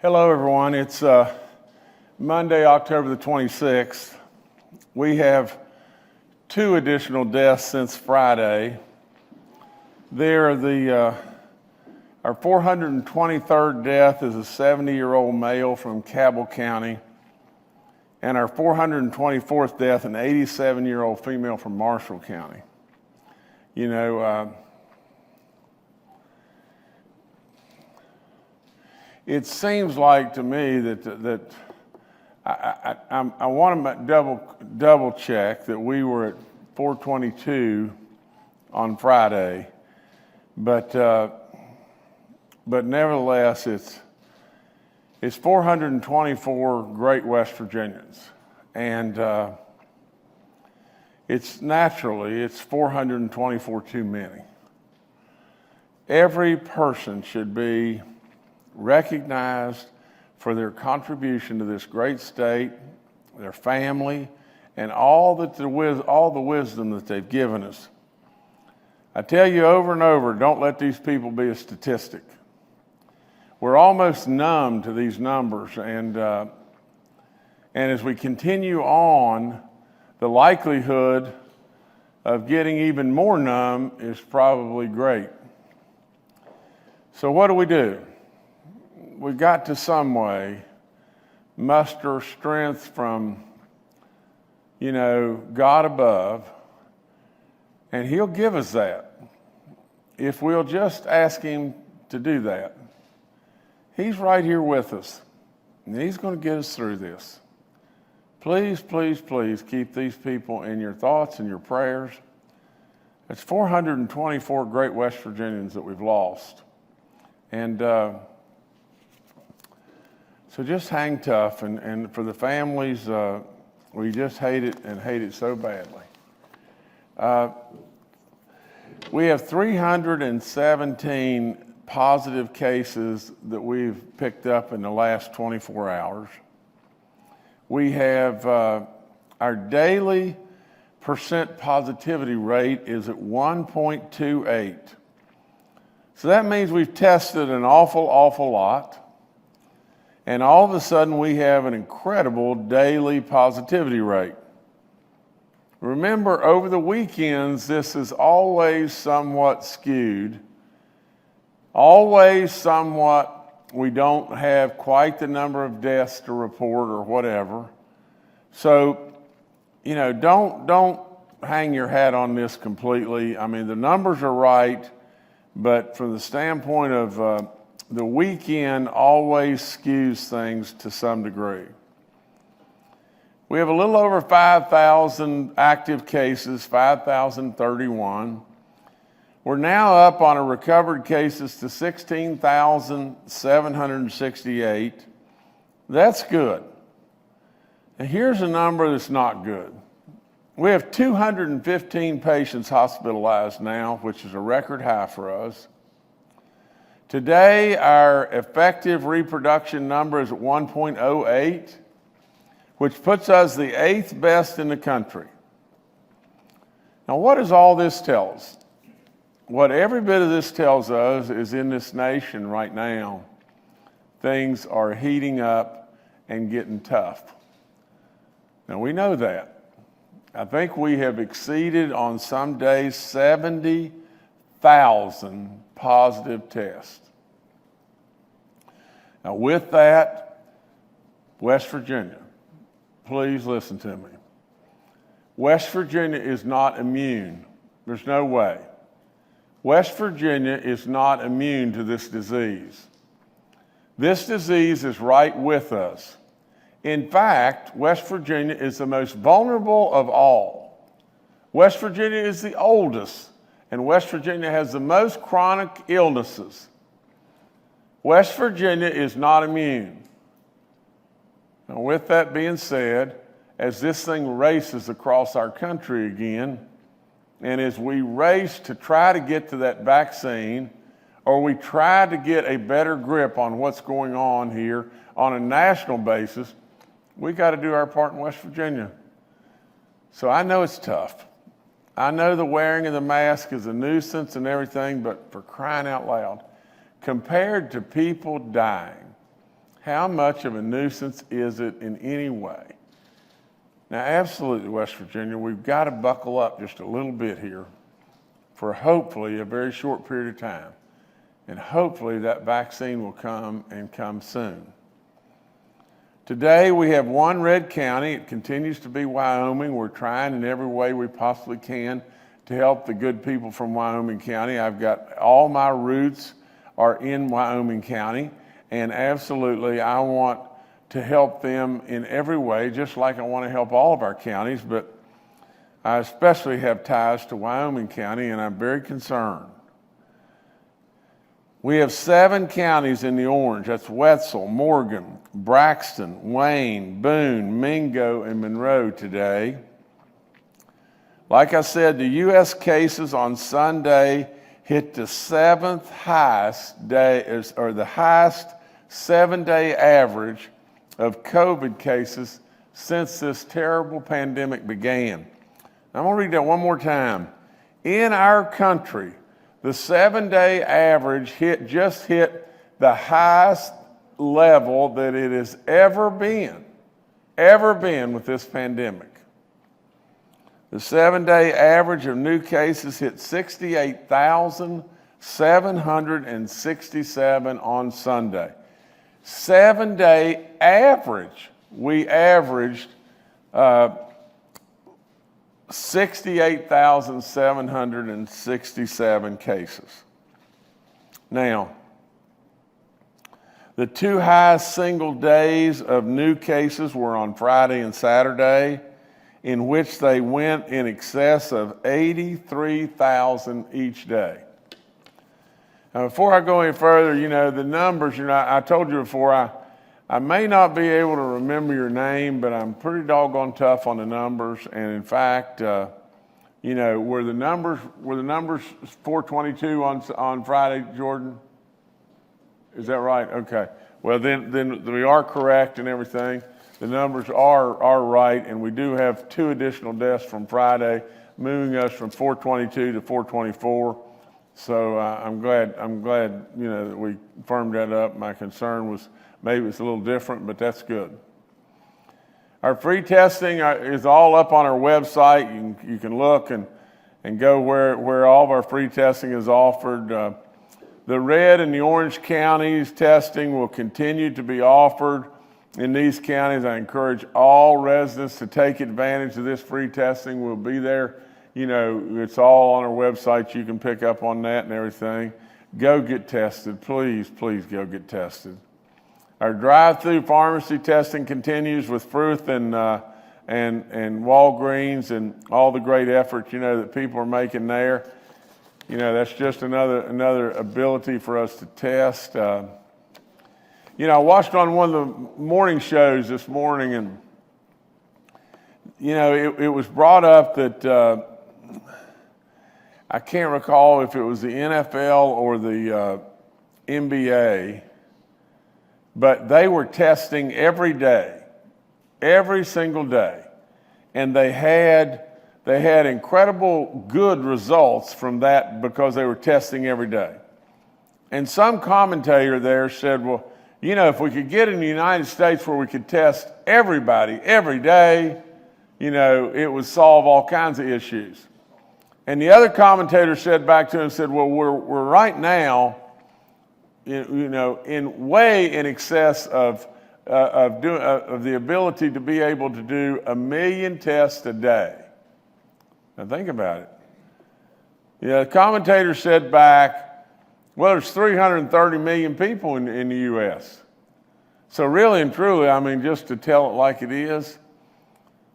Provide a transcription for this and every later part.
Hello, everyone. It's Monday, October the 26th. We have 2 additional deaths since Friday. Our 423rd death is a 70-year-old male from Cabell County, and our 424th death, an 87-year-old female from Marshall County. You know, it seems like to me that I want to double check that we were at 422 on Friday, but nevertheless it's 424 great West Virginians, and it's 424 too many. Every person should be recognized for their contribution to this great state, their family, and all the wisdom that they've given us. I tell you over and over, don't let these people be a statistic. We're almost numb to these numbers, and as we continue on, the likelihood of getting even more numb is probably great. So what do? We've got to some way muster strength from, God above, and He'll give us that if we'll just ask Him to do that. He's right here with us, and He's going to get us through this. Please, please, please keep these people in your thoughts and your prayers. It's 424 great West Virginians that we've lost, and so just hang tough, and for the families, we just hate it so badly. We have 317 positive cases that we've picked up in the last 24 hours. We have our daily percent positivity rate is at 1.28. So that means we've tested an awful lot. And all of a sudden, we have an incredible daily positivity rate. Remember, over the weekends, this is always somewhat skewed. Always somewhat, we don't have quite the number of deaths to report or whatever. So, don't hang your hat on this completely. I mean, the numbers are right, but from the standpoint of the weekend always skews things to some degree. We have a little over 5,000 active cases, 5,031. We're now up on our recovered cases to 16,768. That's good. And here's a number that's not good. We have 215 patients hospitalized now, which is a record high for us. Today, our effective reproduction number is at 1.08, which puts us the 8th best in the country. Now, what does all this tell us? What every bit of this tells us is in this nation right now, things are heating up and getting tough. Now, we know that. I think we have exceeded on some days 70,000 positive tests. Now, with that, West Virginia, please listen to me. West Virginia is not immune. There's no way. West Virginia is not immune to this disease. This disease is right with us. In fact, West Virginia is the most vulnerable of all. West Virginia is the oldest, and West Virginia has the most chronic illnesses. West Virginia is not immune. Now, with that being said, as this thing races across our country again, and as we race to try to get to that vaccine, or we try to get a better grip on what's going on here on a national basis, we got to do our part in West Virginia. So I know it's tough. I know the wearing of the mask is a nuisance and everything, but for crying out loud, compared to people dying, How much of a nuisance is it in any way? Now, absolutely, West Virginia, we've got to buckle up just a little bit here for hopefully a very short period of time. And hopefully that vaccine will come and come soon. Today we have one red county. It continues to be Wyoming. We're trying in every way we possibly can to help the good people from Wyoming County. I've got all my roots are in Wyoming County, and absolutely I want to help them in every way, just like I want to help all of our counties, but I especially have ties to Wyoming County, and I'm very concerned. We have 7 counties in the orange. That's Wetzel, Morgan, Braxton, Wayne, Boone, Mingo, and Monroe today. Like I said, the U.S. cases on Sunday hit the 7th highest day, or the highest 7-day average of COVID cases since this terrible pandemic began. I'm going to read that one more time. In our country, the 7-day average just hit the highest level that it has ever been with this pandemic. The 7-day average of new cases hit 68,767 on Sunday. 7-day average, we averaged 68,767 cases. Now, the 2 highest single days of new cases were on Friday and Saturday, in which they went in excess of 83,000 each day. Now, before I go any further, the numbers, I told you before, I may not be able to remember your name, but I'm pretty doggone tough on the numbers. And in fact, were the numbers 422 on Friday, Jordan? Is that right? Okay. Well, then we are correct and everything. The numbers are right, and we do have 2 additional deaths from Friday, moving us from 422 to 424. So I'm glad that we firmed that up. My concern was maybe it's a little different, but that's good. Our free testing is all up on our website. You can look and go where all of our free testing is offered. The red and the orange counties testing will continue to be offered in these counties. I encourage all residents to take advantage of this free testing. We'll be there. It's all on our website. You can pick up on that and everything. Go get tested. Please, please go get tested. Our drive-through pharmacy testing continues with Fruth and Walgreens and all the great effort, that people are making there. That's just another ability for us to test. I watched on one of the morning shows this morning, and it was brought up that I can't recall if it was the NFL or the NBA, but they were testing every day, every single day, and they had incredible good results from that because they were testing every day. And some commentator there said, well, if we could get in the United States where we could test everybody every day, it would solve all kinds of issues. And the other commentator said back to him, said, well, we're right now, in way in excess of the ability to be able to do 1 million tests a day. Now think about it. The commentator said back, well, there's 330 million people in the U.S. So really and truly, just to tell it like it is,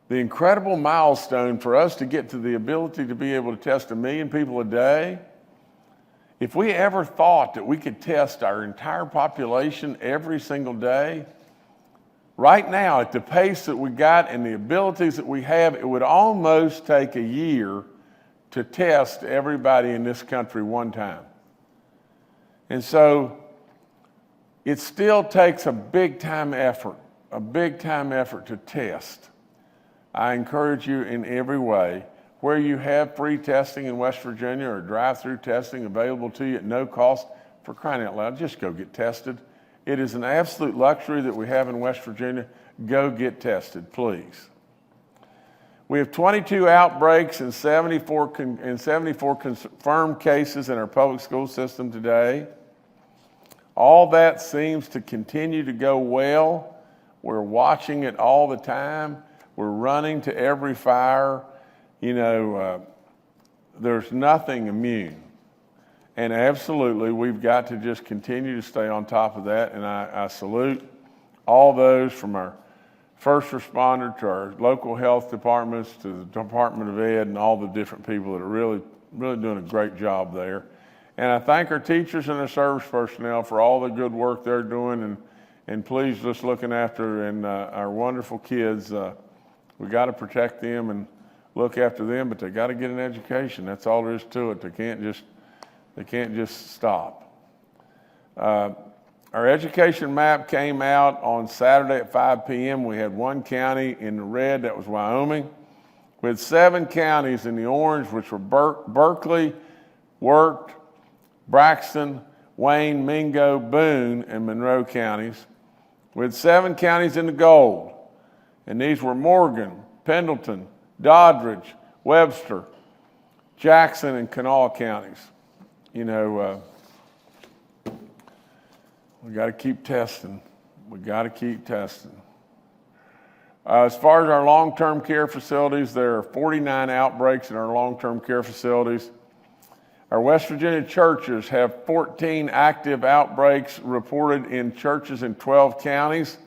the incredible milestone for us to get to the ability to be able to test 1 million people a day, if we ever thought that we could test our entire population every single day, right now at the pace that we got and the abilities that we have, it would almost take a year to test everybody in this country one time. And so it still takes a big time effort to test. I encourage you in every way, where you have free testing in West Virginia or drive-through testing available to you at no cost, for crying out loud, just go get tested. It is an absolute luxury that we have in West Virginia. Go get tested, please. We have 22 outbreaks and 74 confirmed cases in our public school system today. All that seems to continue to go well. We're watching it all the time. We're running to every fire. There's nothing immune. And absolutely, we've got to just continue to stay on top of that. And I salute all those from our first responder to our local health departments to the Department of Ed and all the different people that are really doing a great job there. And I thank our teachers and our service personnel for all the good work they're doing, and please just looking after our wonderful kids. We got to protect them and look after them, but they got to get an education. That's all there is to it. They can't just stop. Our education map came out on Saturday at 5 p.m. We had one county in the red, that was Wyoming. We had 7 counties in the orange, which were Berkeley, Wirt, Braxton, Wayne, Mingo, Boone, and Monroe counties. We had 7 counties in the gold, and these were Morgan, Pendleton, Doddridge, Webster, Jackson, and Kanawha counties. We got to keep testing. We got to keep testing. As far as our long-term care facilities, there are 49 outbreaks in our long-term care facilities. Our West Virginia churches have 14 active outbreaks reported in churches in 12 counties.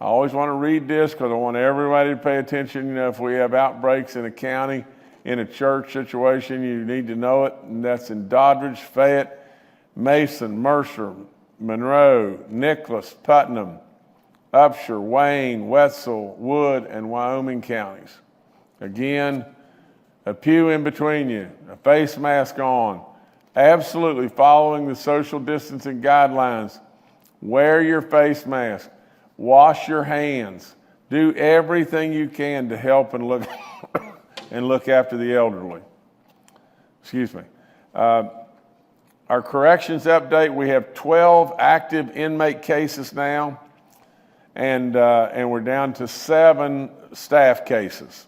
I always want to read this because I want everybody to pay attention. If we have outbreaks in a county, in a church situation, you need to know it. And that's in Doddridge, Fayette, Mason, Mercer, Monroe, Nicholas, Putnam, Upshur, Wayne, Wetzel, Wood, and Wyoming counties. Again, a pew in between you, a face mask on, absolutely following the social distancing guidelines. Wear your face mask, wash your hands, do everything you can to help and look and look after the elderly. Excuse me. Our corrections update, we have 12 active inmate cases now, and we're down to 7 staff cases.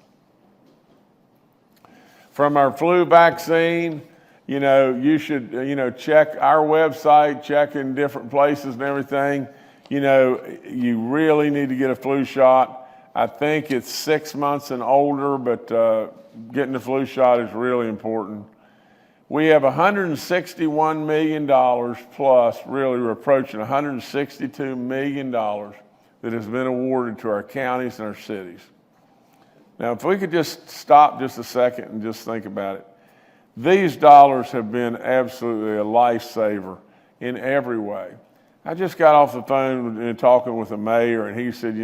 From our flu vaccine, you should, check our website, check in different places and everything. You really need to get a flu shot. I think it's 6 months and older, but getting the flu shot is really important. We have $161 million plus, really we're approaching $162 million that has been awarded to our counties and our cities. Now, if we could just stop just a second and just think about it. These dollars have been absolutely a lifesaver in every way. I just got off the phone and talking with the mayor, and he said,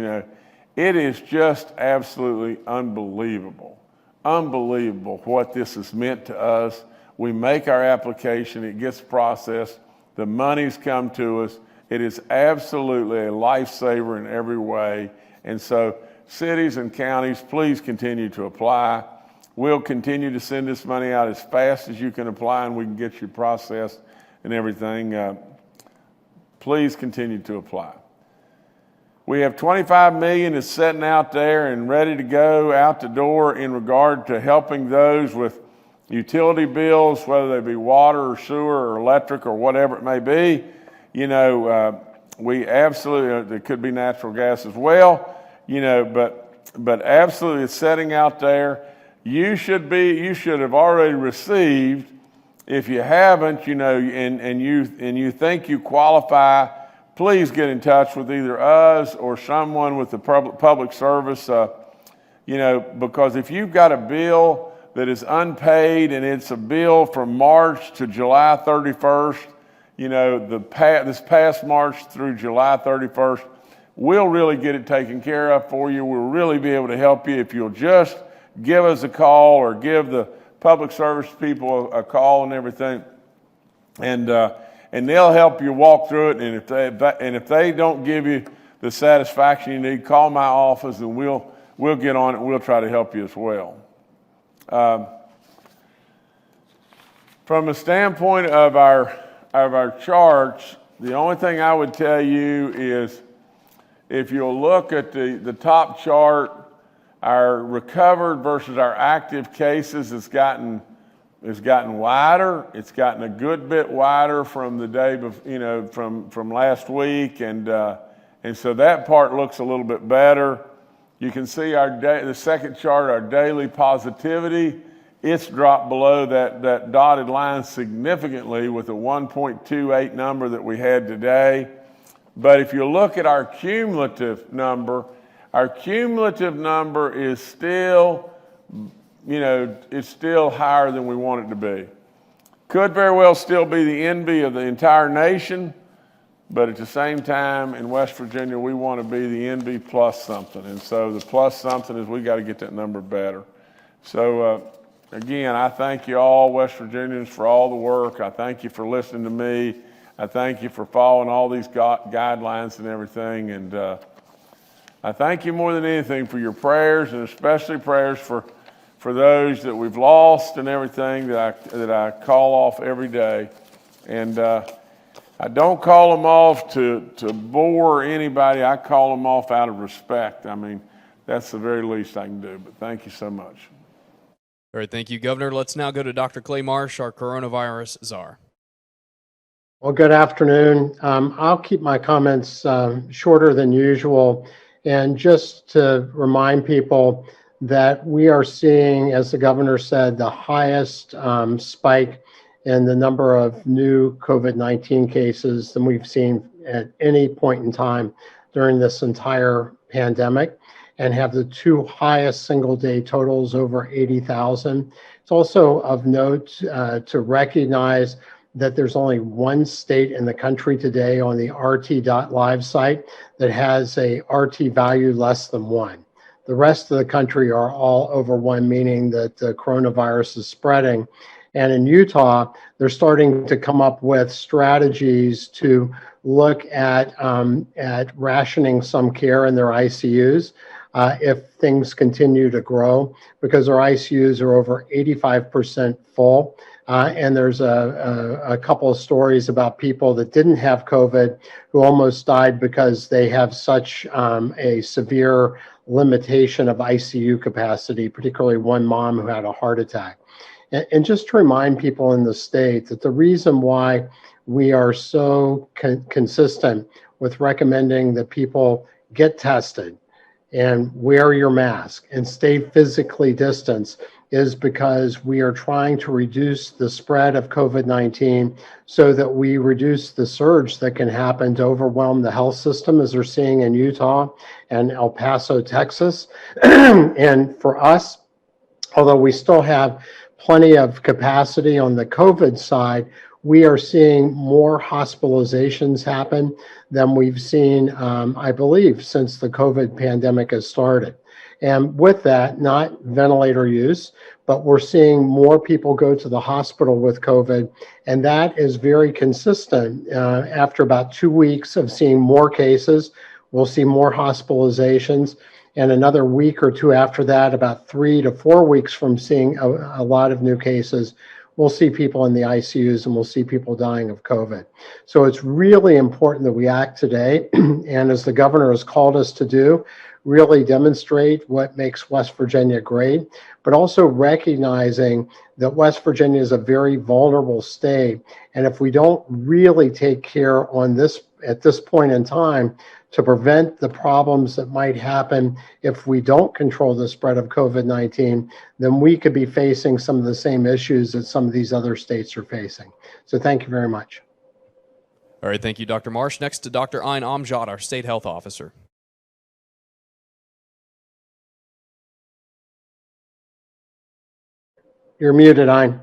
it is just absolutely unbelievable what this has meant to us. We make our application, it gets processed, the money's come to us. It is absolutely a lifesaver in every way. And so cities and counties, please continue to apply. We'll continue to send this money out as fast as you can apply, and we can get you processed and everything. Please continue to apply. We have $25 million that's sitting out there and ready to go out the door in regard to helping those with utility bills, whether they be water or sewer or electric or whatever it may be. We absolutely, it could be natural gas as well, but absolutely it's setting out there. You should have already received. If you haven't, and you think you qualify, please get in touch with either us or someone with the public service, because if you've got a bill that is unpaid and it's a bill from March to July 31st, this past March through July 31st, we'll really get it taken care of for you. We'll really be able to help you if you'll just give us a call or give the public service people a call and everything, and they'll help you walk through it. And if they don't give you the satisfaction you need, call my office and we'll get on it. We'll try to help you as well. From a standpoint of our charts, The only thing I would tell you is if you'll look at the top chart, our recovered versus our active cases has gotten wider. It's gotten a good bit wider from the day before, from last week, and so that part looks a little bit better. You can see the second chart, our daily positivity. It's dropped below that dotted line significantly with a 1.28 number that we had today. But if you look at our cumulative number is still, it's still higher than we want it to be. Could very well still be the envy of the entire nation, but at the same time, in West Virginia, we want to be the envy plus something. And so the plus something is we got to get that number better. So, again, I thank you all, West Virginians, for all the work. I thank you for listening to me. I thank you for following all these guidelines and everything. And I thank you more than anything for your prayers, and especially prayers for those that we've lost and everything that I call off every day. And I don't call them off to bore anybody. I call them off out of respect. I mean, that's the very least I can do. But thank you so much. All right, thank you, Governor. Let's now go to Dr. Clay Marsh, our coronavirus czar. Well, good afternoon. I'll keep my comments shorter than usual. And just to remind people that we are seeing, as the governor said, the highest spike in the number of new COVID-19 cases than we've seen at any point in time during this entire pandemic, and have the two highest single-day totals over 80,000. It's also of note to recognize that there's only one state in the country today on the rt.live site that has a RT value less than 1. The rest of the country are all over 1, meaning that the coronavirus is spreading. And in Utah, they're starting to come up with strategies to look at rationing some care in their ICUs if things continue to grow, because our ICUs are over 85% full. And there's a couple of stories about people that didn't have COVID who almost died because they have such a severe limitation of ICU capacity, particularly one mom who had a heart attack. And just to remind people in the state that the reason why we are so consistent with recommending that people get tested and wear your mask and stay physically distanced is because we are trying to reduce the spread of COVID-19 so that we reduce the surge that can happen to overwhelm the health system, as they're seeing in Utah and El Paso, Texas. And for us, although we still have plenty of capacity on the COVID side, we are seeing more hospitalizations happen than we've seen, I believe, since the COVID pandemic has started. And with that, not ventilator use, but we're seeing more people go to the hospital with COVID. And that is very consistent. After about 2 weeks of seeing more cases, we'll see more hospitalizations. And another week or two after that, about 3 to 4 weeks from seeing a lot of new cases, we'll see people in the ICUs and we'll see people dying of COVID. So it's really important that we act today. And as the governor has called us to do, really demonstrate what makes West Virginia great, but also recognizing that West Virginia is a very vulnerable state. And if we don't really take care on this at this point in time to prevent the problems that might happen if we don't control the spread of COVID-19, then we could be facing some of the same issues that some of these other states are facing. So thank you very much. All right, thank you, Dr. Marsh. Next to Dr. Ayn Amjad, our state health officer. You're muted, Ayn.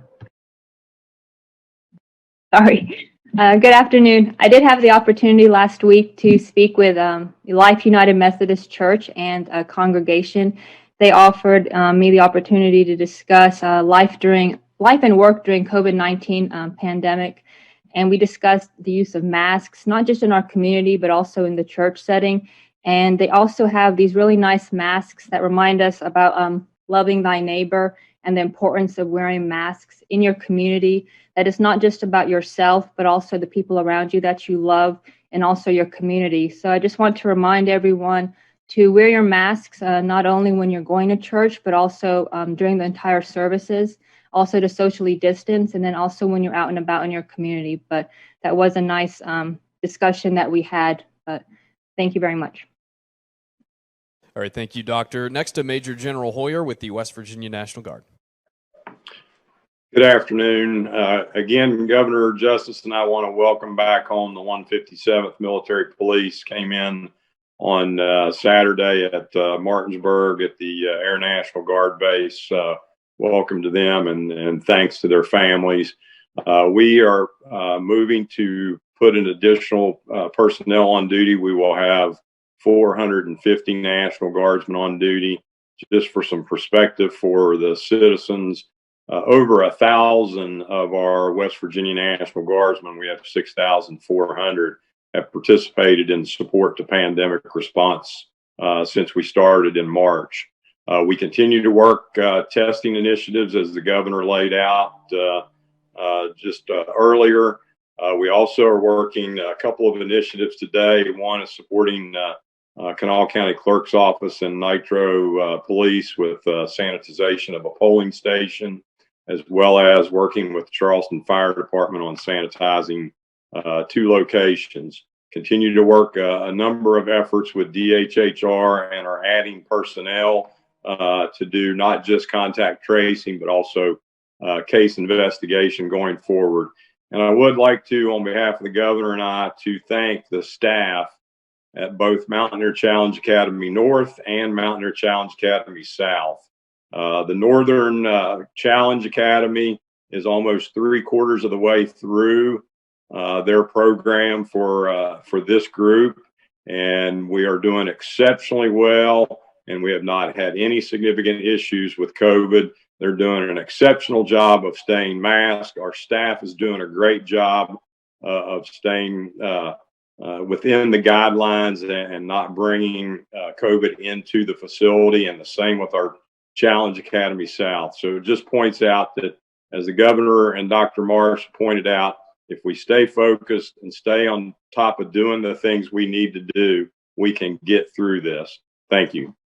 Sorry. Good afternoon. I did have the opportunity last week to speak with Life United Methodist Church and a congregation. They offered me the opportunity to discuss life and work during COVID-19 pandemic. And we discussed the use of masks, not just in our community, but also in the church setting. And they also have these really nice masks that remind us about loving thy neighbor and the importance of wearing masks in your community, that it's not just about yourself, but also the people around you that you love and also your community. So I just want to remind everyone to wear your masks, not only when you're going to church, but also during the entire services, also to socially distance, and then also when you're out and about in your community. But that was a nice discussion that we had, but thank you very much. All right, thank you, Doctor. Next to Major General Hoyer with the West Virginia National Guard. Good afternoon. Again, Governor Justice and I want to welcome back home the 157th Military Police. Came in on Saturday at Martinsburg at the Air National Guard base. Welcome to them and thanks to their families. We are moving to put an additional personnel on duty. We will have 450 National Guardsmen on duty. Just for some perspective for the citizens, over 1,000 of our West Virginia National Guardsmen, we have 6,400, have participated in support to pandemic response since we started in March. We continue to work testing initiatives as the governor laid out just earlier. We also are working a couple of initiatives today. One is supporting Kanawha County Clerk's Office and Nitro Police with sanitization of a polling station, as well as working with the Charleston Fire Department on sanitizing 2 locations. Continue to work a number of efforts with DHHR and are adding personnel to do not just contact tracing, but also case investigation going forward. And I would like to, on behalf of the governor and I, to thank the staff at both Mountaineer Challenge Academy North and Mountaineer Challenge Academy South. The Northern Challenge Academy is almost 3/4 of the way through their program for this group, and we are doing exceptionally well, and we have not had any significant issues with COVID. They're doing an exceptional job of staying masked. Our staff is doing a great job of staying within the guidelines and not bringing COVID into the facility, and the same with our Challenge Academy South. So it just points out that, as the governor and Dr. Marsh pointed out, if we stay focused and stay on top of doing the things we need to do, we can get through this. Thank you.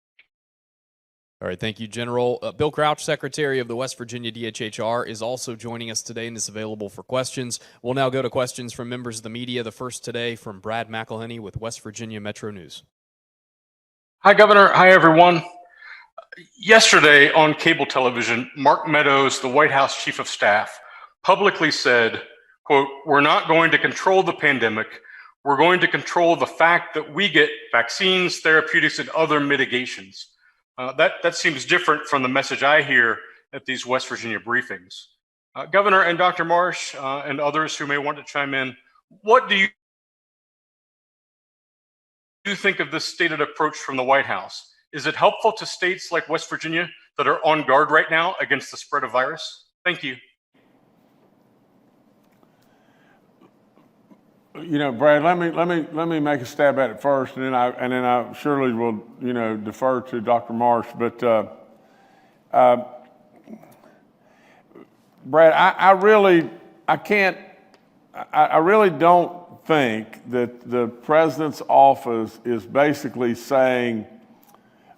All right, thank you, General. Bill Crouch, Secretary of the West Virginia DHHR, is also joining us today and is available for questions. We'll now go to questions from members of the media. The first today from Brad McElhenney with West Virginia Metro News. Hi, Governor. Hi, everyone. Yesterday on cable television, Mark Meadows, the White House Chief of Staff, publicly said, quote, "We're not going to control the pandemic. We're going to control the fact that we get vaccines, therapeutics, and other mitigations." That seems different from the message I hear at these West Virginia briefings. Governor and Dr. Marsh and others who may want to chime in, what do you think of this stated approach from the White House? Is it helpful to states like West Virginia that are on guard right now against the spread of virus? Thank you. You know, Brad, let me make a stab at it first, and then I surely will, defer to Dr. Marsh. But Brad, I really don't think that the president's office is basically saying,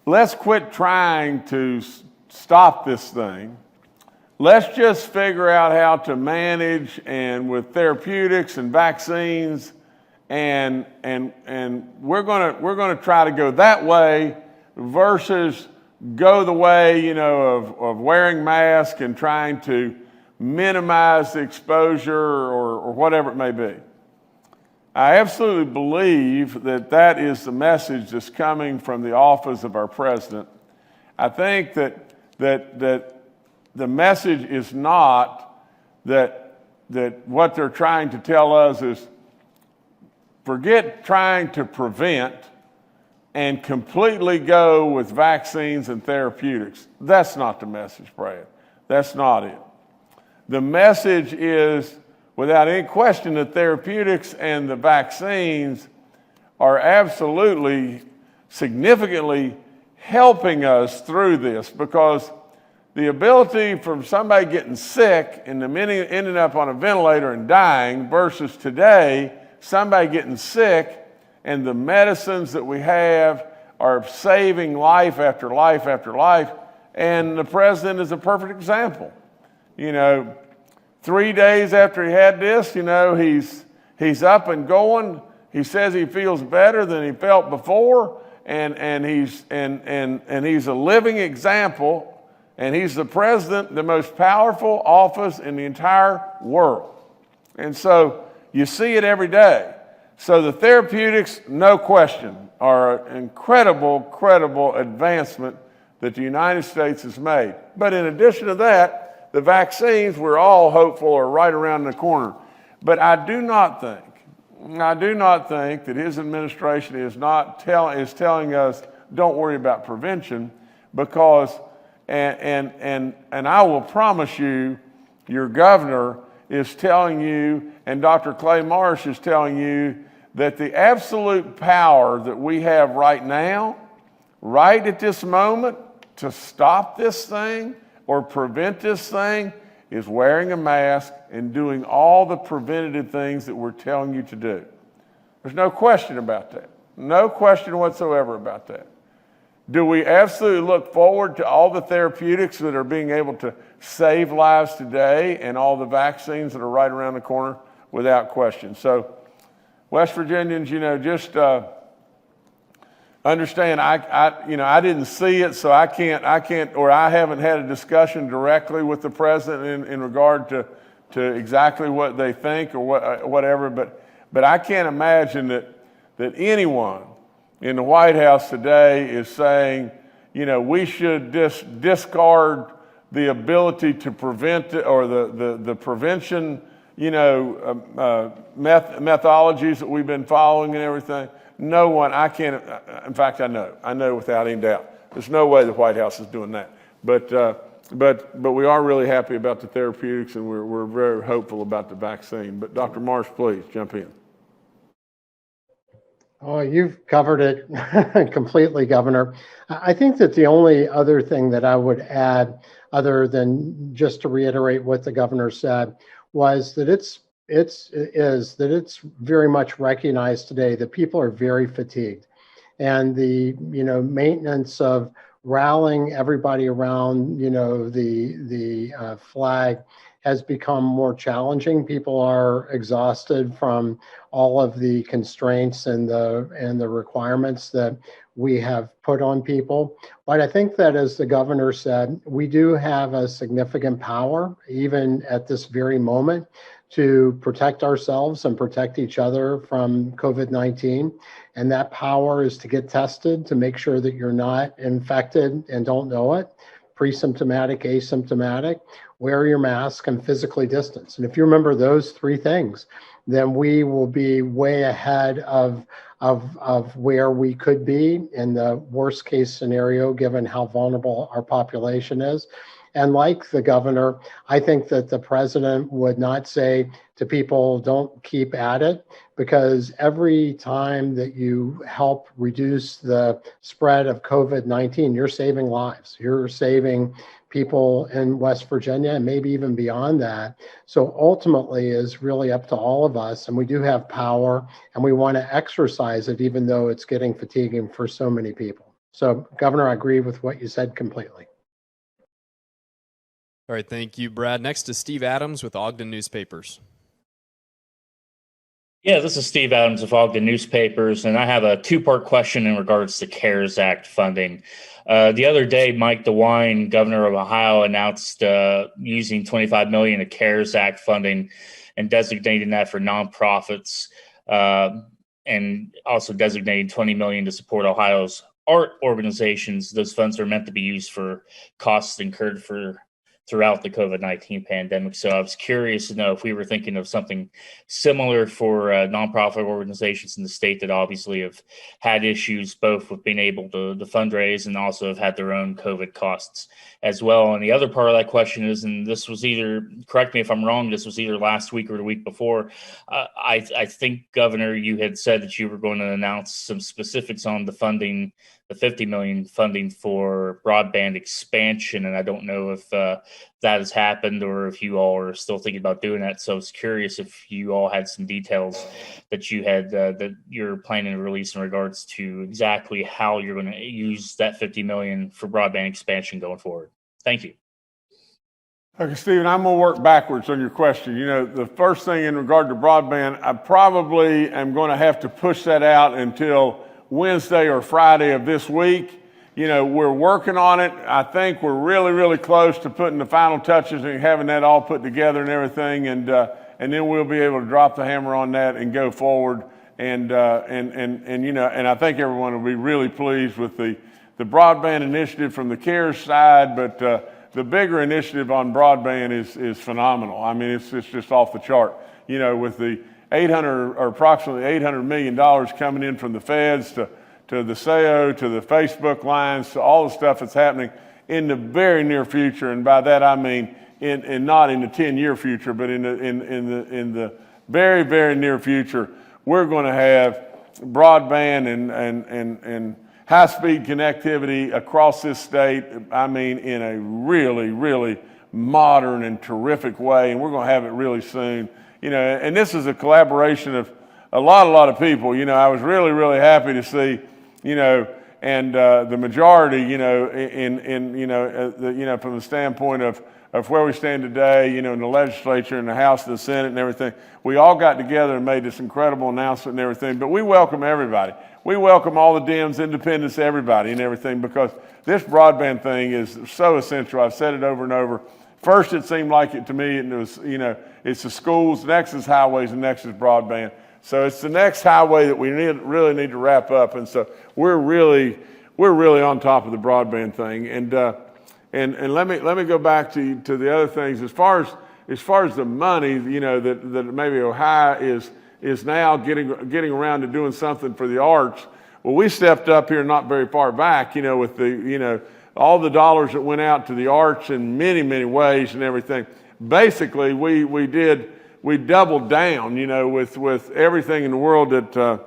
let's quit trying to stop this thing. Let's just figure out how to manage, and with therapeutics and vaccines, and we're gonna try to go that way versus go the way of wearing masks and trying to minimize the exposure or whatever it may be. I absolutely believe that is the message that's coming from the office of our president. I think that the message is not that what they're trying to tell us is forget trying to prevent and completely go with vaccines and therapeutics. That's not the message, Brad. That's not it. The message is, without any question, the therapeutics and the vaccines are absolutely significantly helping us through this, because the ability from somebody getting sick and them ending up on a ventilator and dying versus today, somebody getting sick and the medicines that we have are saving life after life after life. And the president is a perfect example. 3 days after he had this, he's up and going. He says he feels better than he felt before, and he's a living example. And he's the president, the most powerful office in the entire world. And so you see it every day. So the therapeutics, no question, are an incredible advancement that the United States has made. But in addition to that, the vaccines, we're all hopeful, are right around the corner. But I do not think that his administration is telling us, don't worry about prevention, because and I will promise you, your governor is telling you, and Dr. Clay Marsh is telling you, that the absolute power that we have right now, right at this moment, to stop this thing or prevent this thing is wearing a mask and doing all the preventative things that we're telling you to do. There's no question about that. No question whatsoever about that. Do we absolutely look forward to all the therapeutics that are being able to save lives today and all the vaccines that are right around the corner? Without question. So, West Virginians, just understand. I didn't see it, so I can't, or I haven't had a discussion directly with the president in regard to exactly what they think or whatever. But I can't imagine that anyone in the White House today is saying, we should discard the ability to prevent it, or the prevention, methodologies that we've been following and everything. No one, I can't, in fact, I know without any doubt. There's no way the White House is doing that. But we are really happy about the therapeutics, and we're very hopeful about the vaccine. But Dr. Marsh, please jump in. Oh, you've covered it completely, Governor. I think that the only other thing that I would add, other than just to reiterate what the governor said, was that it's very much recognized today that people are very fatigued, and the maintenance of rallying everybody around the flag has become more challenging. People are exhausted from all of the constraints and the requirements that we have put on people. But I think that, as the governor said, we do have a significant power, even at this very moment, to protect ourselves and protect each other from COVID-19. And that power is to get tested to make sure that you're not infected and don't know it, pre-symptomatic, asymptomatic, wear your mask, and physically distance. And if you remember those three things, then we will be way ahead of where we could be in the worst case scenario, given how vulnerable our population is. And like the governor, I think that the president would not say to people, don't keep at it, because every time that you help reduce the spread of COVID-19, you're saving lives. You're saving people in West Virginia and maybe even beyond that. So ultimately is really up to all of us. And we do have power, and we want to exercise it, even though it's getting fatiguing for so many people. So, Governor, I agree with what you said completely. All right, thank you, Brad. Next is Steve Adams with Ogden Newspapers. Yeah, this is Steve Adams of Ogden Newspapers, and I have a two-part question in regards to CARES Act funding. The other day, Mike DeWine, governor of Ohio, announced using $25 million of CARES Act funding and designating that for nonprofits, and also designating $20 million to support Ohio's art organizations. Those funds are meant to be used for costs incurred throughout the COVID-19 pandemic. So I was curious to know if we were thinking of something similar for nonprofit organizations in the state that obviously have had issues both with being able to fundraise and also have had their own COVID costs as well. And the other part of that question is, and this was either, correct me if I'm wrong, this was either last week or the week before, I think, Governor, you had said that you were going to announce some specifics on the funding the $50 million funding for broadband expansion, and I don't know if that has happened or if you all are still thinking about doing that. So I was curious if you all had some details that you had that you're planning to release in regards to exactly how you're going to use that $50 million for broadband expansion going forward. Thank you. Okay, Stephen, I'm going to work backwards on your question. You know, the first thing in regard to broadband, I probably am going to have to push that out until Wednesday or Friday of this week. You know, we're working on it. I think we're really, really close to putting the final touches and having that all put together and everything. And then we'll be able to drop the hammer on that and go forward. And you know, and I think everyone will be really pleased with the broadband initiative from the CARES side, but the bigger initiative on broadband is phenomenal. I mean, it's just off the chart. You know, with the approximately $800 million coming in from the feds to the SAO, to the Facebook lines, to all the stuff that's happening in the very near future. And by that I mean not in the 10-year future, but in the very, very near future, we're going to have broadband and high-speed connectivity across this state, I mean, in a really, really modern and terrific way, and we're going to have it really soon. You know, and this is a collaboration of a lot of people. You know, I was really, really happy to see, you know, and the majority, you know, from the standpoint of where we stand today, you know, in the legislature, in the House, the Senate, and everything, we all got together and made this incredible announcement and everything. But we welcome everybody. We welcome all the Dems, independents, everybody and everything, because this broadband thing is so essential. I've said it over and over. First, it seemed like it to me, and it was, you know, it's the schools, next is highways, and next is broadband. So it's the next highway that we really need to wrap up. And so we're really on top of the broadband thing. And let me go back to the other things. As far as the money, you know, that maybe Ohio is now getting around to doing something for the arts. Well, we stepped up here not very far back, you know, with the, you know, all the dollars that went out to the arts in many, many ways and everything. Basically, we doubled down, you know, with everything in the world that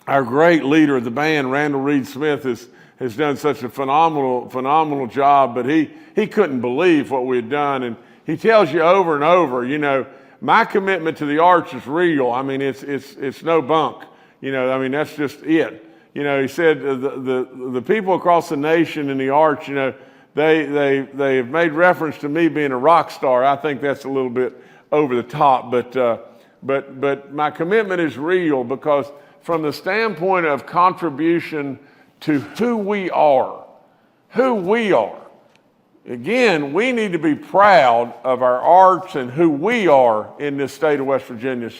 our great leader of the band, Randall Reed Smith, has done such a phenomenal job. But he couldn't believe what we had done, and he tells you over and over, you know, my commitment to the arts is real. I mean, it's no bunk. You know, I mean, that's just it. You know, he said the people across the nation in the arts, you know, they have made reference to me being a rock star. I think that's a little bit over the top, but my commitment is real, because from the standpoint of contribution to who we are, again, we need to be proud of our arts and who we are in this state of West Virginia.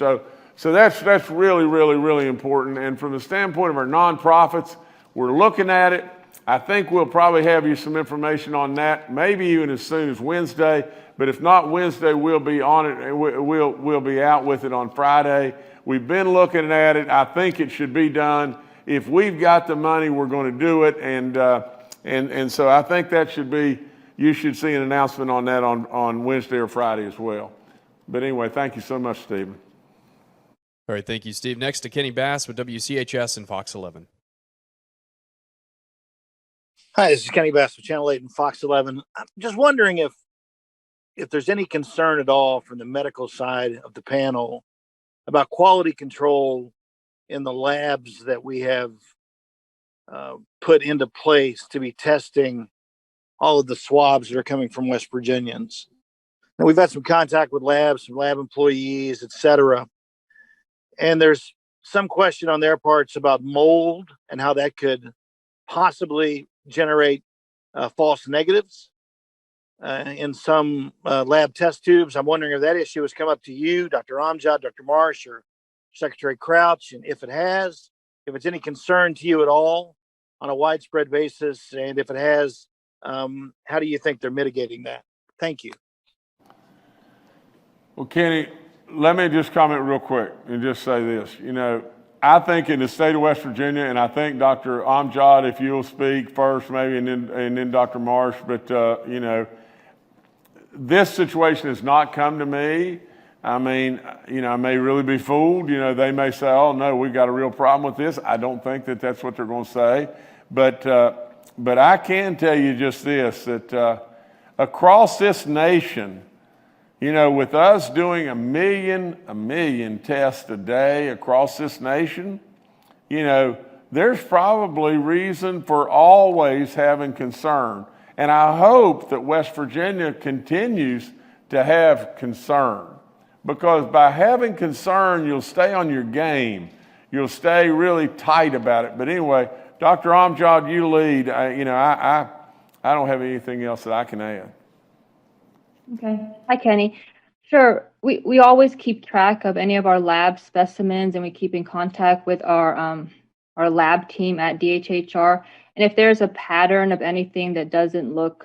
So that's really, really, really important. And from the standpoint of our nonprofits, we're looking at it. I think we'll probably have you some information on that, maybe even as soon as Wednesday. But if not Wednesday, we'll be on it. We'll be out with it on Friday. We've been looking at it. I think it should be done. If we've got the money, we're going to do it. And so I think that should be. You should see an announcement on that on Wednesday or Friday as well. But anyway, thank you so much, Stephen. All right, thank you, Steve. Next to Kenny Bass with WCHS and Fox 11. Hi, this is Kenny Bass with Channel 8 and Fox 11. I'm just wondering if there's any concern at all from the medical side of the panel about quality control in the labs that we have put into place to be testing all of the swabs that are coming from West Virginians. Now, we've had some contact with labs, some lab employees, et cetera. And there's some question on their parts about mold and how that could possibly generate false negatives in some lab test tubes. I'm wondering if that issue has come up to you, Dr. Amjad, Dr. Marsh, or Secretary Crouch, and if it has, if it's any concern to you at all on a widespread basis, and if it has, how do you think they're mitigating that? Thank you. Well, Kenny, let me just comment real quick and just say this. You know, I think in the state of West Virginia, and I think Dr. Amjad, if you'll speak first, maybe, and then Dr. Marsh, but you know, this situation has not come to me. I mean, you know, I may really be fooled. You know, they may say, "Oh no, we've got a real problem with this." I don't think that that's what they're going to say. But I can tell you just this, that across this nation, you know, with us doing a million tests a day across this nation, you know, there's probably reason for always having concern. And I hope that West Virginia continues to have concern, because by having concern, you'll stay on your game. You'll stay really tight about it. But anyway, Dr. Amjad, you lead. I don't have anything else that I can add. Okay. Hi, Kenny. Sure. We always keep track of any of our lab specimens, and we keep in contact with our lab team at DHHR. And if there's a pattern of anything that doesn't look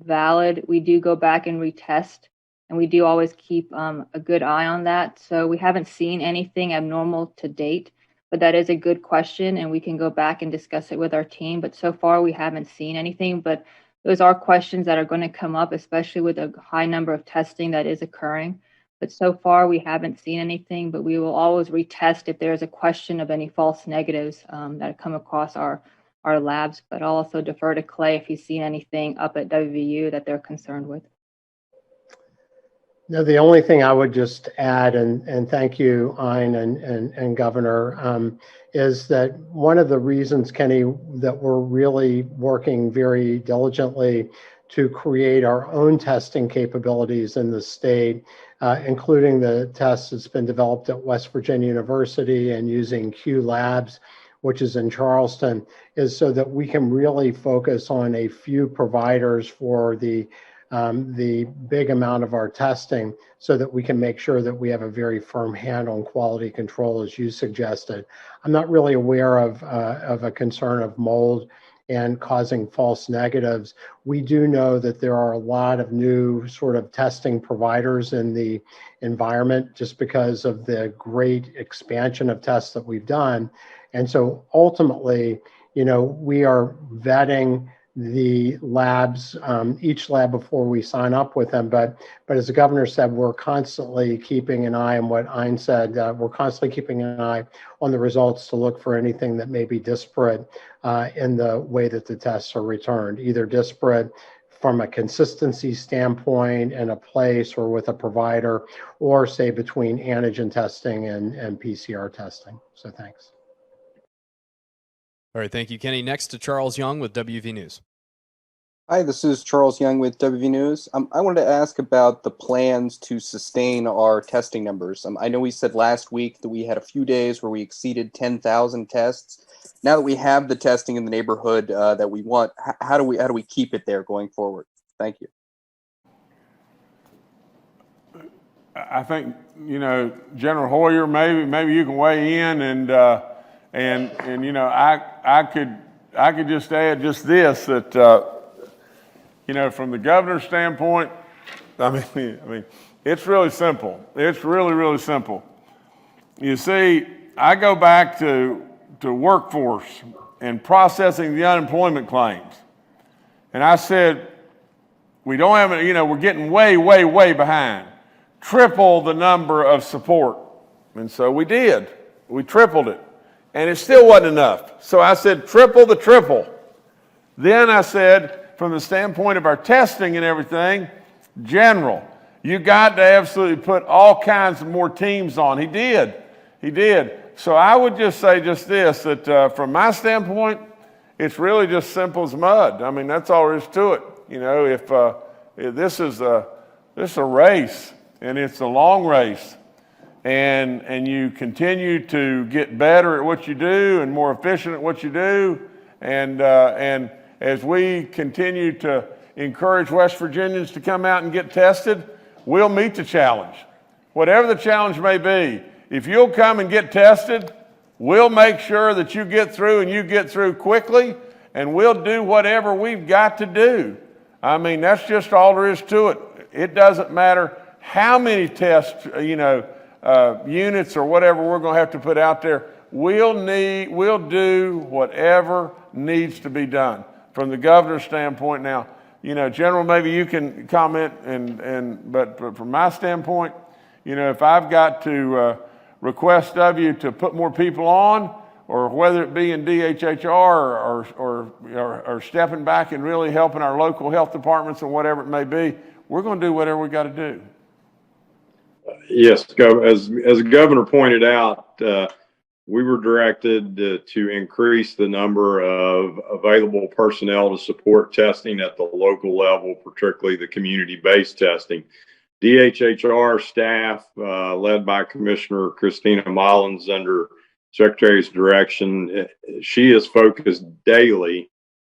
valid, we do go back and retest. And we do always keep a good eye on that. So we haven't seen anything abnormal to date, but that is a good question, and we can go back and discuss it with our team. But so far, we haven't seen anything. But those are questions that are going to come up, especially with a high number of testing that is occurring. But so far, we haven't seen anything, but we will always retest if there is a question of any false negatives that come across our labs. But I'll also defer to Clay if he's seen anything up at WVU that they're concerned with. No, the only thing I would just add, and thank you, Ein and Governor, is that one of the reasons, Kenny, that we're really working very diligently to create our own testing capabilities in the state, including the test that's been developed at West Virginia University and using Q Labs, which is in Charleston, is so that we can really focus on a few providers for the big amount of our testing, so that we can make sure that we have a very firm handle on quality control, as you suggested. I'm not really aware of a concern of mold and causing false negatives. We do know that there are a lot of new sort of testing providers in the environment just because of the great expansion of tests that we've done. And so ultimately, you know, we are vetting the labs, each lab before we sign up with them. But as the governor said, we're constantly keeping an eye on what Ein said. We're constantly keeping an eye on the results to look for anything that may be disparate in the way that the tests are returned, either disparate from a consistency standpoint in a place or with a provider, or say between antigen testing and PCR testing. So thanks. All right, thank you, Kenny. Next to Charles Young with WV News. Hi, this is Charles Young with WV News. I wanted to ask about the plans to sustain our testing numbers. I know we said last week that we had a few days where we exceeded 10,000 tests. Now that we have the testing in the neighborhood that we want, how do we keep it there going forward? Thank you. I think, you know, General Hoyer, maybe you can weigh in, and you know, I could just add just this, that you know, from the governor's standpoint, I mean, it's really simple. It's really, really simple. You see, I go back to workforce and processing the unemployment claims, and I said, we don't have, you know, we're getting way, way, way behind. Triple the number of support, and so we did. We tripled it, and it still wasn't enough. So I said, triple the triple. Then I said, from the standpoint of our testing and everything, General, you got to absolutely put all kinds of more teams on. He did. So I would just say just this, that from my standpoint, it's really just simple as mud. I mean, that's all there is to it. You know, if this is a race, and it's a long race, and you continue to get better at what you do and more efficient at what you do, and as we continue to encourage West Virginians to come out and get tested, we'll meet the challenge. Whatever the challenge may be, if you'll come and get tested, we'll make sure that you get through, and you get through quickly, and we'll do whatever we've got to do. I mean, that's just all there is to it. It doesn't matter how many tests, you know, units or whatever we're going to have to put out there. We'll do whatever needs to be done. From the governor's standpoint now, you know, General, maybe you can comment, but from my standpoint, you know, if I've got to request of you to put more people on, or whether it be in DHHR or stepping back and really helping our local health departments or whatever it may be, we're going to do whatever we got to do. Yes, as the governor pointed out, we were directed to increase the number of available personnel to support testing at the local level, particularly the community-based testing. DHHR staff, led by Commissioner Christina Mullins under Secretary's direction, she is focused daily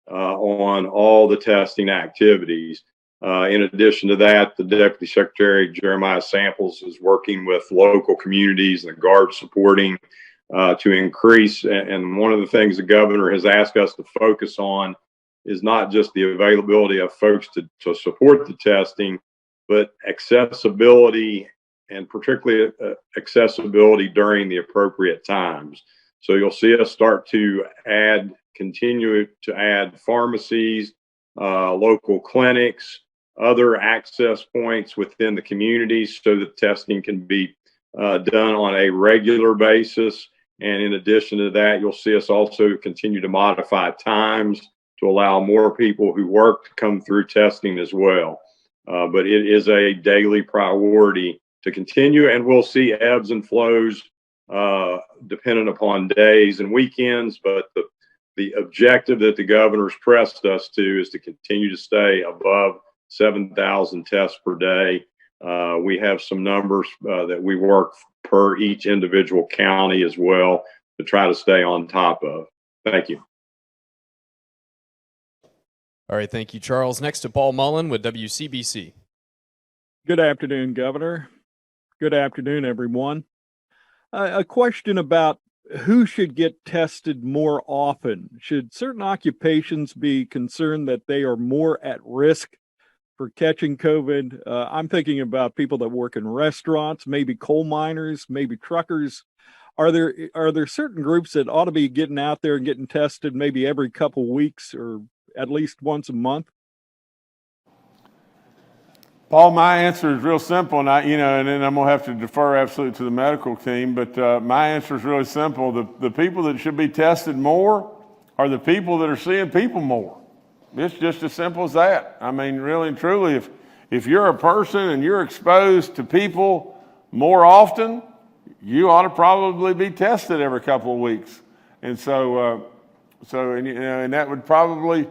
on all the testing activities. In addition to that, the Deputy Secretary, Jeremiah Samples, is working with local communities and the Guard supporting to increase. And one of the things the governor has asked us to focus on is not just the availability of folks to support the testing, but accessibility, and particularly accessibility during the appropriate times. So you'll see us start to continue to add pharmacies, local clinics, other access points within the communities so that testing can be done on a regular basis. And in addition to that, you'll see us also continue to modify times to allow more people who work to come through testing as well. But it is a daily priority to continue, and we'll see ebbs and flows dependent upon days and weekends. But the objective that the governor's pressed us to is to continue to stay above 7,000 tests per day. We have some numbers that we work per each individual county as well to try to stay on top of. Thank you. All right, thank you, Charles. Next to Paul Mullen with WCBC. Good afternoon, Governor. Good afternoon, everyone. A question about who should get tested more often. Should certain occupations be concerned that they are more at risk for catching COVID? I'm thinking about people that work in restaurants, maybe coal miners, maybe truckers. Are there certain groups that ought to be getting out there and getting tested maybe every couple weeks or at least once a month? Paul, my answer is real simple, and then I'm gonna have to defer absolutely to the medical team. But my answer is really simple: the people that should be tested more are the people that are seeing people more. It's just as simple as that. I mean, really and truly, if you're a person and you're exposed to people more often, you ought to probably be tested every couple of weeks. And so and that would probably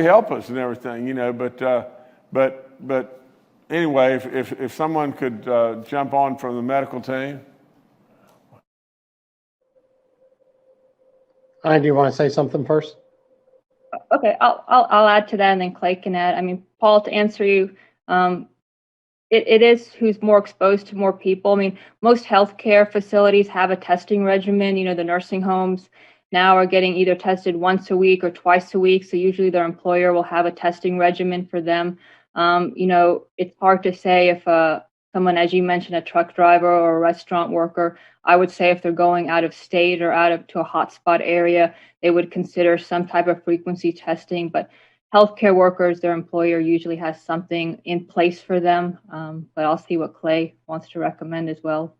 help us and everything, But anyway, if someone could jump on from the medical team. Do you want to say something first? Okay, I'll add to that, and then Clay can add. I mean, Paul, to answer you, it is who's more exposed to more people. I mean, most healthcare facilities have a testing regimen. The nursing homes now are getting either tested once a week or twice a week. So usually their employer will have a testing regimen for them. It's hard to say if someone, as you mentioned, a truck driver or a restaurant worker, I would say if they're going out of state or to a hotspot area, they would consider some type of frequency testing. But healthcare workers, their employer usually has something in place for them. But I'll see what Clay wants to recommend as well.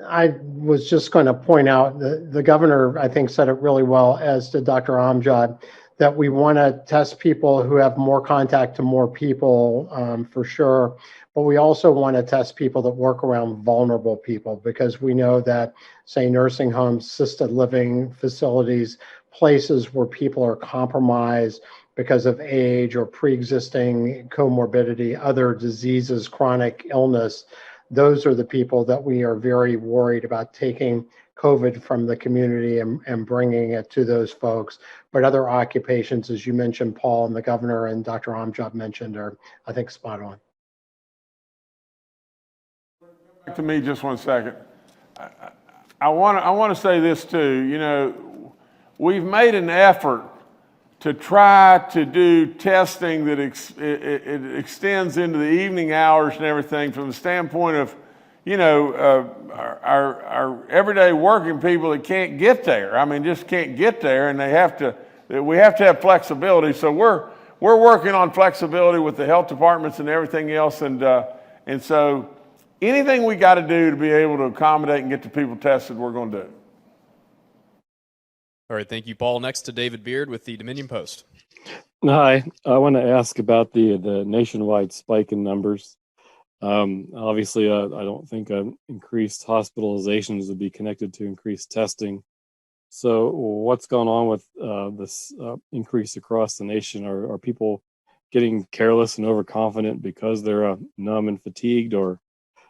I was just going to point out the governor, I think, said it really well, as did Dr. Amjad, that we want to test people who have more contact to more people, for sure. But we also want to test people that work around vulnerable people, because we know that, say, nursing homes, assisted living facilities, places where people are compromised because of age or pre-existing comorbidity, other diseases, chronic illness, those are the people that we are very worried about taking COVID from the community and bringing it to those folks. But other occupations, as you mentioned, Paul, and the governor and Dr. Amjad mentioned, are, I think, spot on. Back to me just one second. I want to say this too. We've made an effort to try to do testing that it extends into the evening hours and everything, from the standpoint of, our everyday working people that can't get there. I mean, just can't get there, and we have to have flexibility. So we're working on flexibility with the health departments and everything else, and so anything we got to do to be able to accommodate and get the people tested, we're going to do. All right, thank you, Paul. Next to David Beard with the Dominion Post. Hi, I want to ask about the nationwide spike in numbers. Obviously, I don't think increased hospitalizations would be connected to increased testing. So, what's going on with this increase across the nation? Are people getting careless and overconfident because they're numb and fatigued, or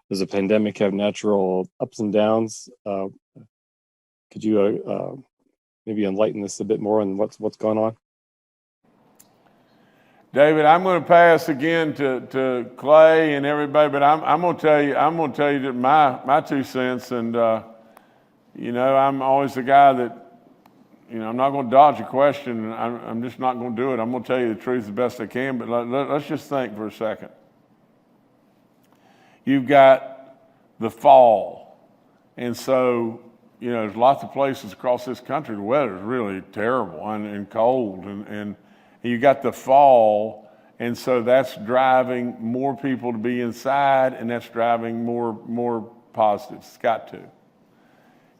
does a pandemic have natural ups and downs? Could you maybe enlighten us a bit more on what's going on? David, I'm going to pass again to Clay and everybody, but I'm going to tell you that my 2 cents, and I'm always the guy that, I'm not going to dodge a question, and I'm just not going to do it. I'm going to tell you the truth the best I can, but let's just think for a second. You've got the fall, and so, there's lots of places across this country the weather's really terrible and cold, and you got the fall, and so that's driving more people to be inside, and that's driving more positives. It's got to.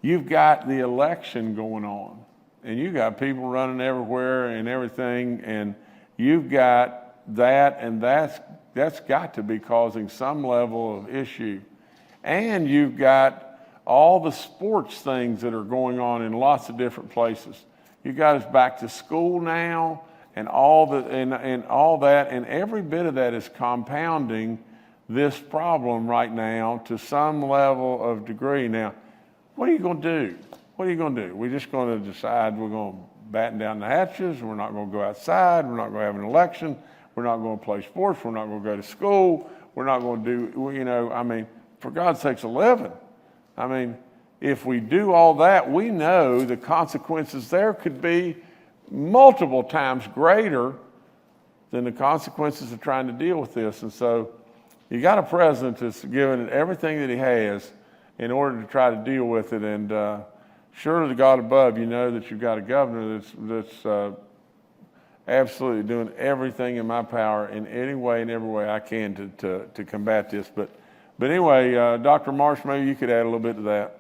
You've got the election going on, and you got people running everywhere and everything, and you've got that, and that's got to be causing some level of issue. And you've got all the sports things that are going on in lots of different places. You got us back to school now, and all that, and every bit of that is compounding this problem right now to some level of degree. Now, what are you going to do? What are you going to do? We're just going to decide we're going to batten down the hatches. We're not going to go outside. We're not going to have an election. We're not going to play sports. We're not going to go to school. We're not going to do, for God's sakes, 11. If we do all that, we know the consequences there could be multiple times greater than the consequences of trying to deal with this. And so you got a president that's given it everything that he has in order to try to deal with it. And surely to God above, you know that you've got a governor that's absolutely doing everything in my power in any way and every way I can to combat this. But anyway, Dr. Marsh, maybe you could add a little bit to that.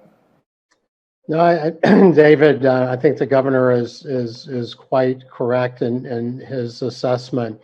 No, David, I think the governor is quite correct in his assessment.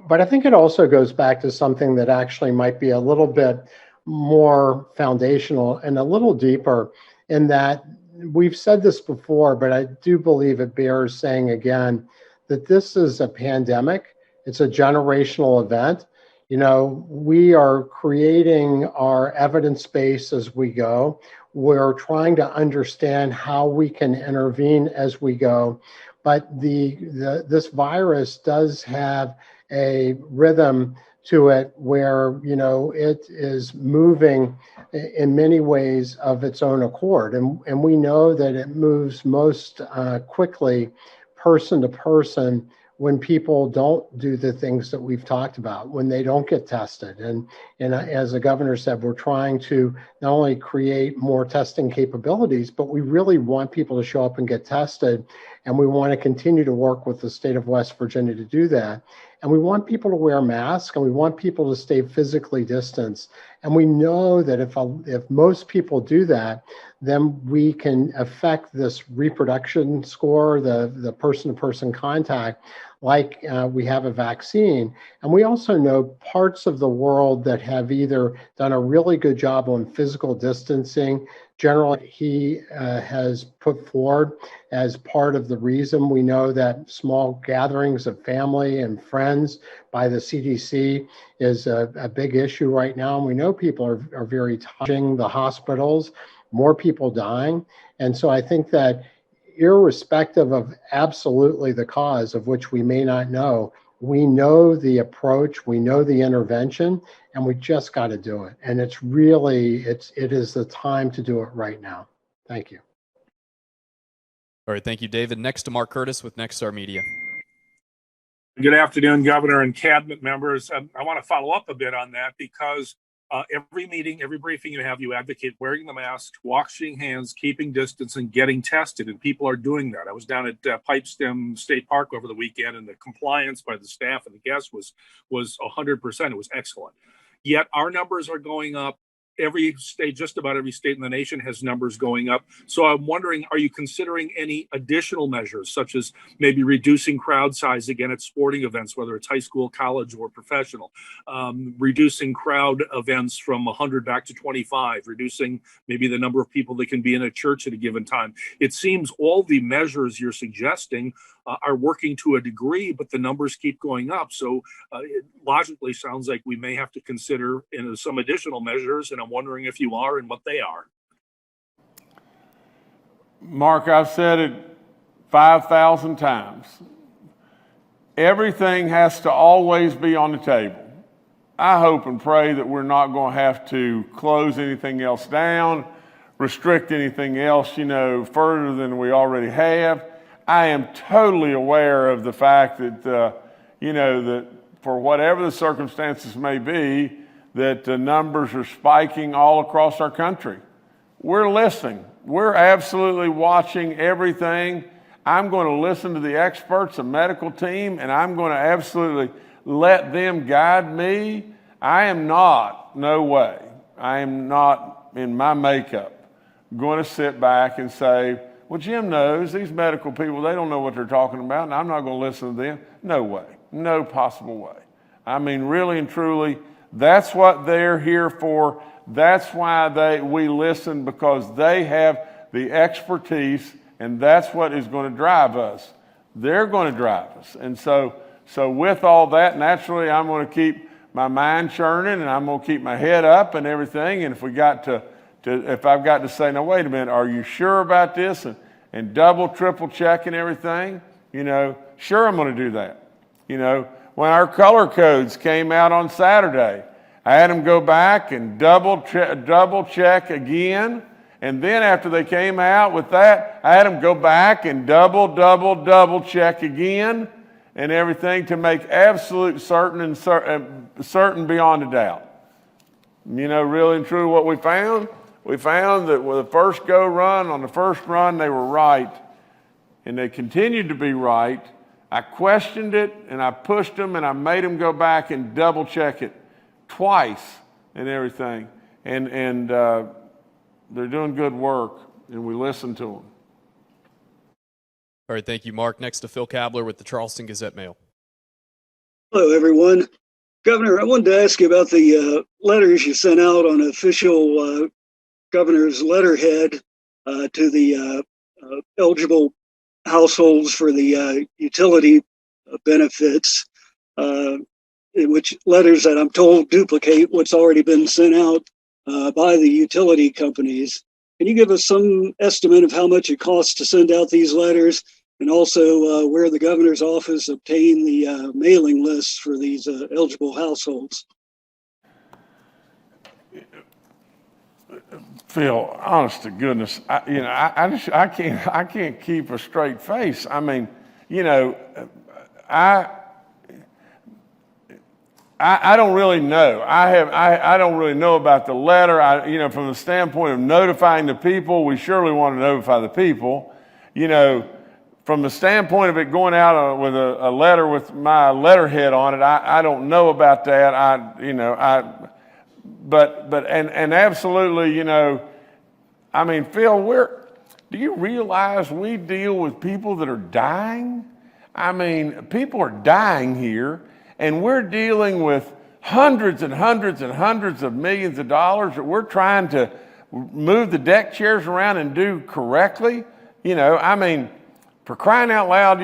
But I think it also goes back to something that actually might be a little bit more foundational and a little deeper, in that we've said this before, but I do believe it bears saying again that this is a pandemic. It's a generational event. We are creating our evidence base as we go. We're trying to understand how we can intervene as we go. But this virus does have a rhythm to it where, it is moving in many ways of its own accord. And we know that it moves most quickly person to person when people don't do the things that we've talked about, when they don't get tested. And as the governor said, we're trying to not only create more testing capabilities, but we really want people to show up and get tested. And we want to continue to work with the state of West Virginia to do that. And we want people to wear masks, and we want people to stay physically distanced. And we know that if most people do that, then we can affect this reproduction score, the person-to-person contact, like we have a vaccine. And we also know parts of the world that have either done a really good job on physical distancing. Generally, he has put forward as part of the reason we know that small gatherings of family and friends by the CDC is a big issue right now. And we know people are very touching the hospitals, more people dying. And so I think that irrespective of absolutely the cause, of which we may not know, we know the approach, we know the intervention, and we just got to do it. And it is the time to do it right now. Thank you. All right, thank you, David. Next to Mark Curtis with Nexstar Media. Good afternoon, Governor and cabinet members. I want to follow up a bit on that because every meeting, every briefing you have, you advocate wearing the mask, washing hands, keeping distance, and getting tested. And people are doing that. I was down at Pipestem State Park over the weekend, and the compliance by the staff and the guests was 100%. It was excellent. Yet our numbers are going up every state, just about every state in the nation has numbers going up. So I'm wondering, are you considering any additional measures, such as maybe reducing crowd size again at sporting events, whether it's high school, college, or professional, reducing crowd events from 100 back to 25, reducing maybe the number of people that can be in a church at a given time? It seems all the measures you're suggesting are working to a degree, but the numbers keep going up. So it logically sounds like we may have to consider some additional measures, and I'm wondering if you are and what they are. Mark, I've said it 5,000 times. Everything has to always be on the table. I hope and pray that we're not going to have to close anything else down, restrict anything else, further than we already have. I am totally aware of the fact that, that for whatever the circumstances may be, that the numbers are spiking all across our country. We're listening. We're absolutely watching everything. I'm going to listen to the experts, the medical team, and I'm going to absolutely let them guide me. I am not, no way, I am not in my makeup going to sit back and say, well, Jim knows these medical people, they don't know what they're talking about, and I'm not going to listen to them. No way, no possible way. I mean, really and truly, that's what they're here for. That's why we listen, because they have the expertise, and that's what is going to drive us. They're going to drive us. And so with all that, naturally, I'm going to keep my mind churning, and I'm going to keep my head up and everything. And if I've got to say, now, wait a minute, are you sure about this? And double, triple checking everything, sure, I'm going to do that. When our color codes came out on Saturday, I had them go back and double check again. And then after they came out with that, I had them go back and double check again and everything to make absolute certain and certain beyond a doubt. Really and truly what we found that with the first on the first run, they were right, and they continued to be right. I questioned it, and I pushed them, and I made them go back and double check it twice and everything. And they're doing good work, and we listen to them. All right, thank you, Mark. Next to Phil Kabler with the Charleston Gazette-Mail. Hello, everyone. Governor, I wanted to ask you about the letters you sent out on official governor's letterhead to the eligible households for the utility benefits, which letters that I'm told duplicate what's already been sent out by the utility companies. Can you give us some estimate of how much it costs to send out these letters, and also where the governor's office obtained the mailing lists for these eligible households? Phil, honest to goodness, I can't keep a straight face. I mean, I don't really know. I don't really know about the letter. From the standpoint of notifying the people, we surely want to notify the people. From the standpoint of it going out with a letter with my letterhead on it, I don't know about that. But absolutely, I mean, Phil, do you realize we deal with people that are dying? I mean, people are dying here, and we're dealing with hundreds and hundreds and hundreds of millions of dollars that we're trying to move the deck chairs around and do correctly. I mean, for crying out loud,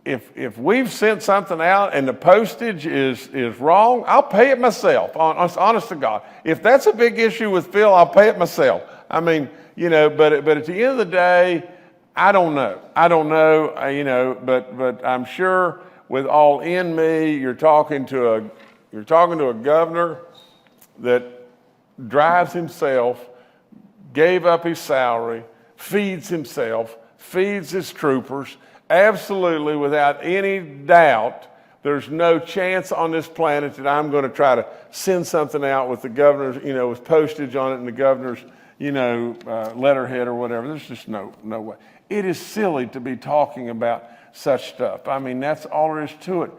if we've sent something out and the postage is wrong, I'll pay it myself, honest to God. If that's a big issue with Phil, I'll pay it myself. I mean, but at the end of the day, I don't know, but I'm sure with all in me, you're talking to a governor that drives himself, gave up his salary, feeds himself, feeds his troopers. Absolutely, without any doubt, there's no chance on this planet that I'm going to try to send something out with the governor's, with postage on it and the governor's, letterhead or whatever. There's just no way. It is silly to be talking about such stuff. I mean, that's all there is to it.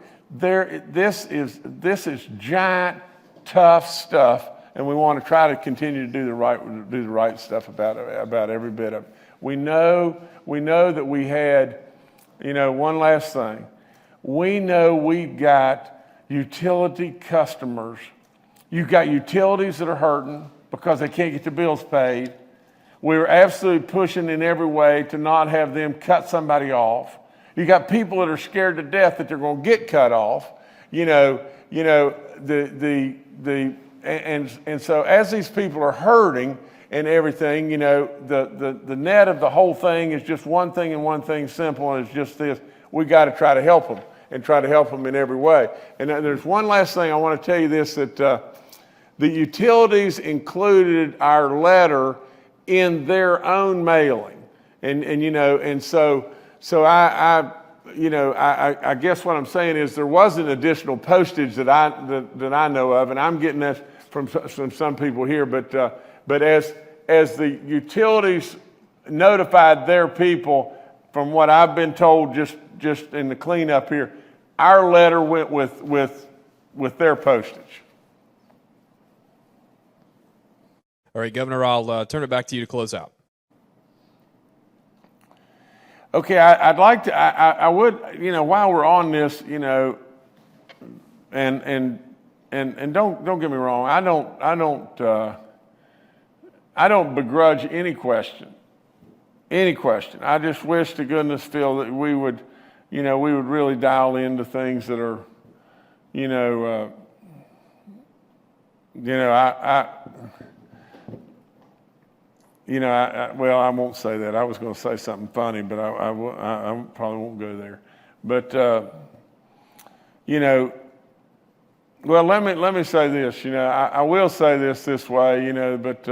This is giant, tough stuff and we want to try to continue to do the right stuff about every bit of it. We know that we had, one last thing. We know we've got utility customers. You've got utilities that are hurting because they can't get their bills paid. We're absolutely pushing in every way to not have them cut somebody off. You got people that are scared to death that they're going to get cut off. And so as these people are hurting and everything, the net of the whole thing is just one thing and one thing simple, and it's just this: we got to try to help them and try to help them in every way. And there's one last thing I want to tell you this: that the utilities included our letter in their own mailing, and so I guess what I'm saying is there wasn't additional postage that I know of, and I'm getting that from some people here. But as the utilities notified their people, from what I've been told, just in the cleanup here, our letter went with their postage. All right, Governor, I'll turn it back to you to close out. Okay, I'd like to. I would, while we're on this, and don't get me wrong. I don't begrudge any question. I just wish to goodness, Phil, that we would really dial into things that are, well, I won't say that. I was going to say something funny, but I probably won't go there. But well, let me say this. I will say this way. But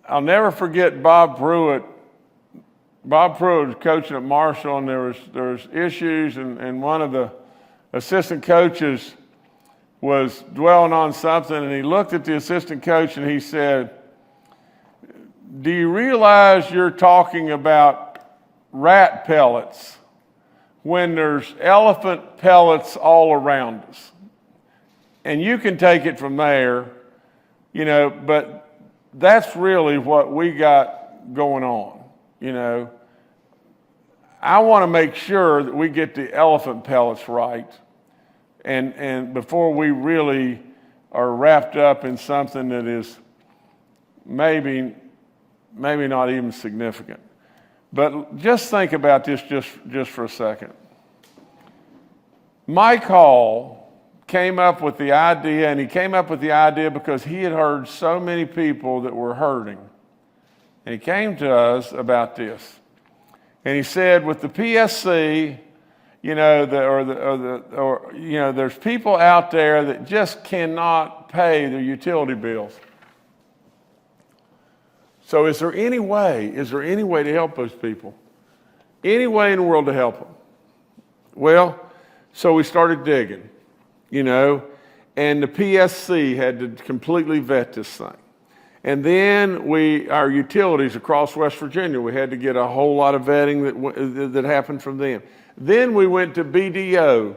I'll never forget Bob Pruitt. Bob Pruitt was coaching at Marshall, and there was issues, and one of the assistant coaches was dwelling on something, and he looked at the assistant coach and he said, "Do you realize you're talking about rat pellets when there's elephant pellets all around us?" And you can take it from there, but that's really what we got going on. I want to make sure that we get the elephant pellets right, and before we really are wrapped up in something that is maybe not even significant. But just think about this just for a second. Mike Hall came up with the idea, and he came up with the idea because he had heard so many people that were hurting. And he came to us about this. And he said, with the PSC, there's people out there that just cannot pay their utility bills. So is there any way to help those people? Any way in the world to help them? Well, so we started digging, and the PSC had to completely vet this thing. And then our utilities across West Virginia, we had to get a whole lot of vetting that happened from them. Then we went to BDO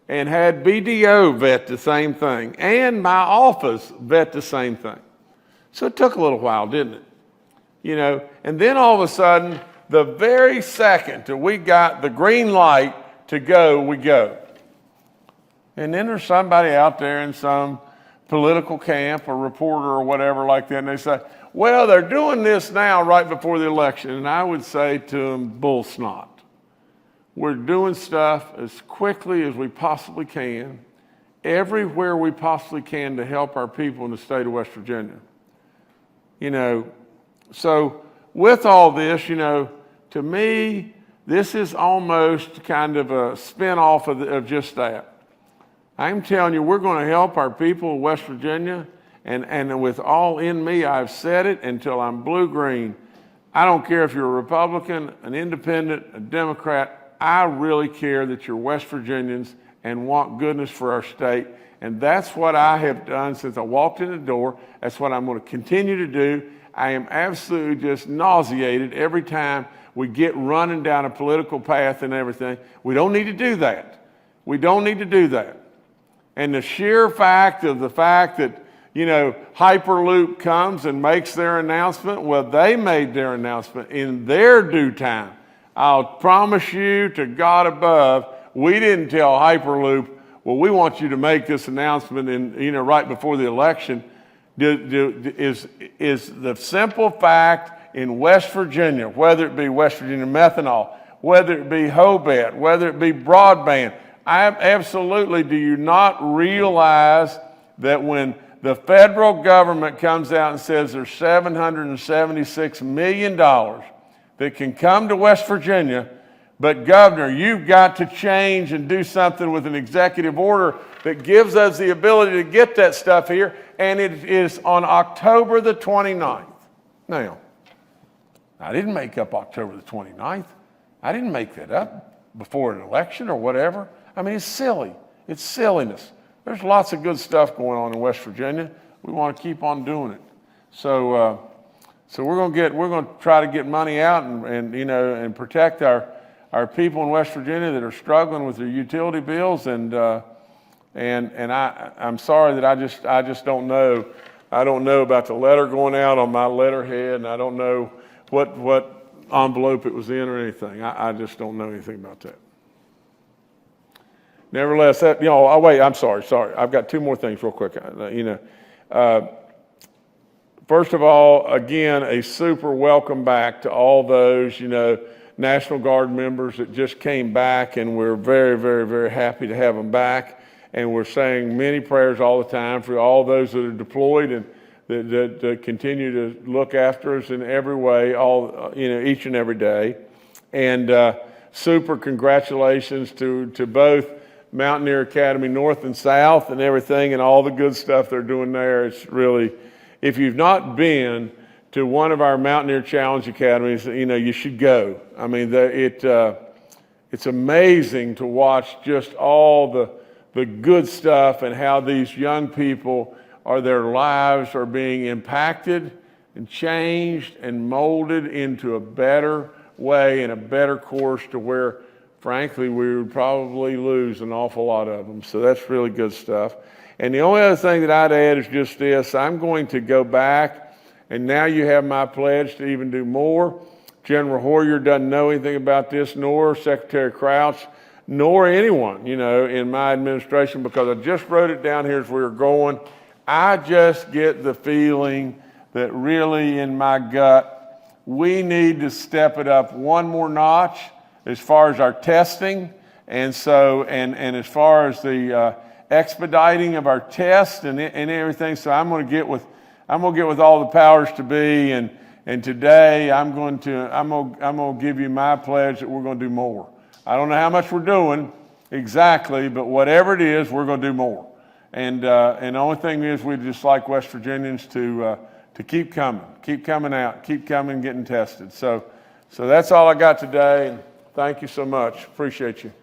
and had BDO vet the same thing, and my office vet the same thing. So it took a little while, didn't it? And then all of a sudden, the very second that we got the green light to go, we go. And then there's somebody out there in some political camp, a reporter or whatever like that, and they say, well, they're doing this now right before the election. And I would say to them, bull snot. We're doing stuff as quickly as we possibly can, everywhere we possibly can to help our people in the state of West Virginia. So with all this, to me, this is almost kind of a spin-off of just that. I'm telling you, we're going to help our people in West Virginia, and with all in me, I've said it until I'm blue-green. I don't care if you're a Republican, an independent, a Democrat. I really care that you're West Virginians and want goodness for our state. And that's what I have done since I walked in the door. That's what I'm going to continue to do. I am absolutely just nauseated every time we get running down a political path and everything. We don't need to do that. We don't need to do that. And the sheer fact of the fact that Hyperloop comes and makes their announcement. Well, they made their announcement in their due time. I'll promise you to God above, we didn't tell Hyperloop, well, we want you to make this announcement right before the election. Is the simple fact in West Virginia, whether it be West Virginia methanol, whether it be Hobet, whether it be broadband, absolutely, do you not realize that when the federal government comes out and says there's $776 million that can come to West Virginia, but Governor, you've got to change and do something with an executive order that gives us the ability to get that stuff here, and it is on October the 29th. Now, I didn't make up October the 29th. I didn't make that up before an election or whatever. I mean, it's silly. It's silliness. There's lots of good stuff going on in West Virginia. We want to keep on doing it. So we're going to try to get money out and protect our people in West Virginia that are struggling with their utility bills. And I'm sorry that I just don't know. I don't know about the letter going out on my letterhead, and I don't know what envelope it was in or anything. I just don't know anything about that. Nevertheless, I'm sorry. I've got two more things real quick. First of all, again, a super welcome back to all those, National Guard members that just came back, and we're very, very, very happy to have them back. And we're saying many prayers all the time for all those that are deployed and that continue to look after us in every way, each and every day. And super congratulations to both Mountaineer Academy North and South and everything and all the good stuff they're doing there. It's really, if you've not been to one of our Mountaineer Challenge Academies, you should go. I mean, it's amazing to watch just all the good stuff and how these young people their lives are being impacted and changed and molded into a better way and a better course to where, frankly, we would probably lose an awful lot of them. So that's really good stuff. And the only other thing that I'd add is just this. I'm going to go back, and now you have my pledge to even do more. General Hoyer doesn't know anything about this, nor Secretary Crouch, nor anyone, in my administration, because I just wrote it down here as we were going. I just get the feeling that really in my gut, we need to step it up one more notch as far as our testing, and as far as the expediting of our tests and everything. So I'm going to get with all the powers to be, and today I'm going to give you my pledge that we're going to do more. I don't know how much we're doing exactly, but whatever it is, we're going to do more. And the only thing is, we'd just like West Virginians to keep coming out, keep coming, getting tested. So that's all I got today. And thank you so much. Appreciate you.